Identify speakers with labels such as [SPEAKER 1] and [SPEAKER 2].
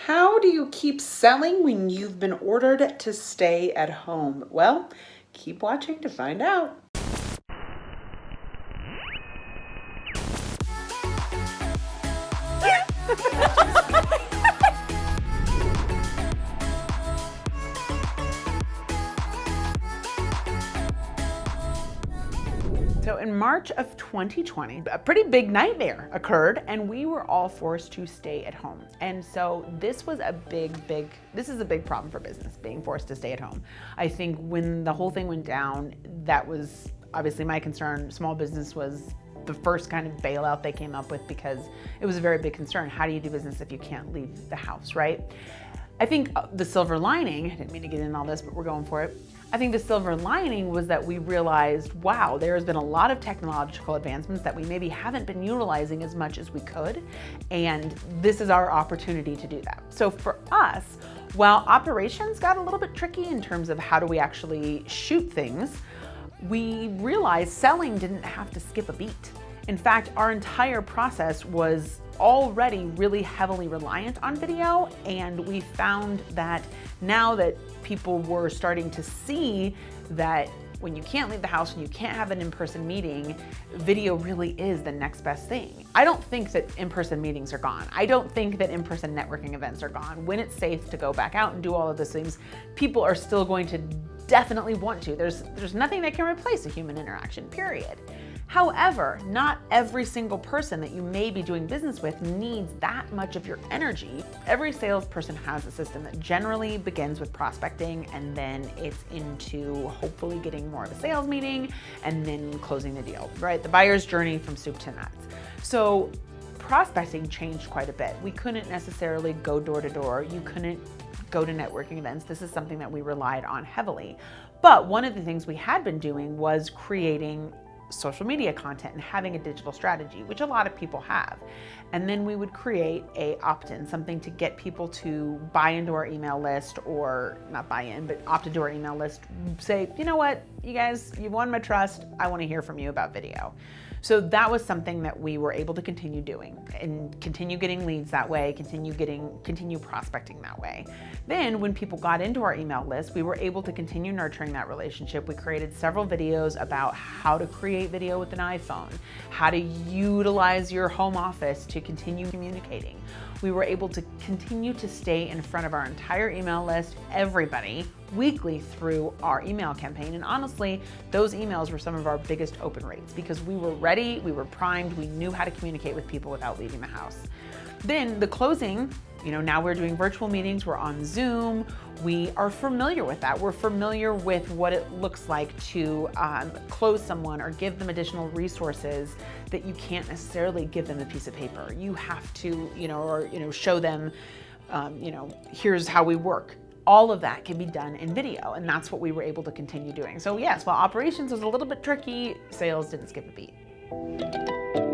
[SPEAKER 1] How do you keep selling when you've been ordered to stay at home? Well, keep watching to find out. So in March of 2020, a pretty big nightmare occurred and we were all forced to stay at home. And so this was this is a big problem for business, being forced to stay at home. I think when the whole thing went down, that was obviously my concern. Small business was the first kind of bailout they came up with because it was a very big concern. How do you do business if you can't leave the house, right? I think the silver lining, I didn't mean to get into all this, but we're going for it. I think the silver lining was that we realized, wow, there has been a lot of technological advancements that we maybe haven't been utilizing as much as we could. And this is our opportunity to do that. So for us, while operations got a little bit tricky in terms of how do we actually shoot things, we realized selling didn't have to skip a beat. In fact, our entire process was already really heavily reliant on video, and we found that now that people were starting to see that when you can't leave the house and you can't have an in-person meeting, video really is the next best thing. I don't think that in-person meetings are gone. I don't think that in-person networking events are gone. When it's safe to go back out and do all of those things, people are still going to definitely want to. There's nothing that can replace a human interaction, period. However, not every single person that you may be doing business with needs that much of your energy. Every salesperson has a system that generally begins with prospecting, and then it's into hopefully getting more of a sales meeting and then closing the deal, right? The buyer's journey from soup to nuts. So prospecting changed quite a bit. We couldn't necessarily go door to door. You couldn't go to networking events. This is something that we relied on heavily. But one of the things we had been doing was creating social media content and having a digital strategy, which a lot of people have. And then we would create a opt-in, something to get people to buy into our email list, or not buy in, but opt into our email list, say, you know what, you guys, you've won my trust. I want to hear from you about video. So that was something that we were able to continue doing and continue getting leads that way, continue prospecting that way. Then when people got into our email list, we were able to continue nurturing that relationship. We created several videos about how to create video with an iPhone, how to utilize your home office to continue communicating. We were able to continue to stay in front of our entire email list, everybody, weekly through our email campaign. And honestly, those emails were some of our biggest open rates because we were ready, we were primed, we knew how to communicate with people without leaving the house. Then the closing, now we're doing virtual meetings, we're on Zoom, we are familiar with that. We're familiar with what it looks like to close someone or give them additional resources that you can't necessarily give them a piece of paper. You have to, show them, here's how we work. All of that can be done in video, and that's what we were able to continue doing. So yes, while operations was a little bit tricky, sales didn't skip a beat.